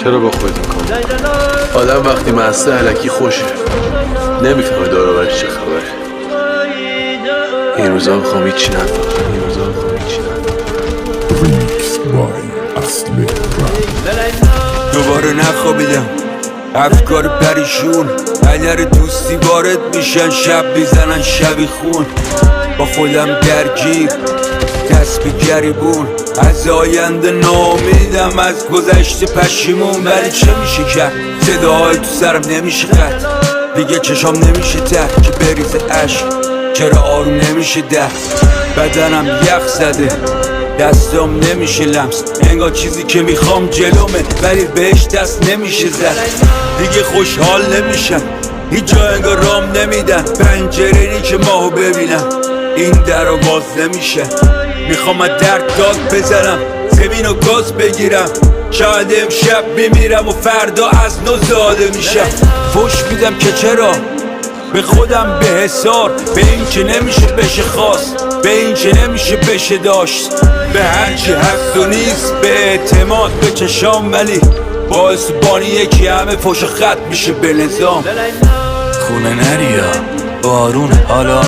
چرا با خودت میکنی؟ آدم وقتی مسته علکی خوشه، نمیفهمه دور و برش چه خبره. این روزا میخوام هیچی نفهمم. دوباره نخوابیدم، افکار پریشون، اگر دوستی وارد میشن شب میزنن شبی خون. با خودم درگیر، دست به گریبون، از آینده ناامیدم، از گذشته پشیمون. ولی چه میشه کرد؟ صداهای تو سرم نمیشه قطع، دیگه چشام نمیشه ته که بریزه عشق. چرا آروم نمیشه بدنم یخ زده، دستم نمیشه لمس، انگار چیزی که میخوام جلومه ولی بهش دست نمیشه زد. دیگه خوشحال نمیشم، هیچ جا انگار رام نمیدن، پنجره‌ای که ماهو ببینم این در رو باز نمیشه. میخوام از درد داد بزنم، زمین و گاز بگیرم، شاید امشب بمیرم و فردا از نو زاده میشم. فوش میدم که چرا به خودم به حسار، به این که نمیشه بشه خواست، به این که نمیشه بشه داشت، به هرچی هست و نیست، به اعتماد به چشام. ولی باعث بانی یکی همه فوش و خط میشه به نظام. خونه نریا بارون حالا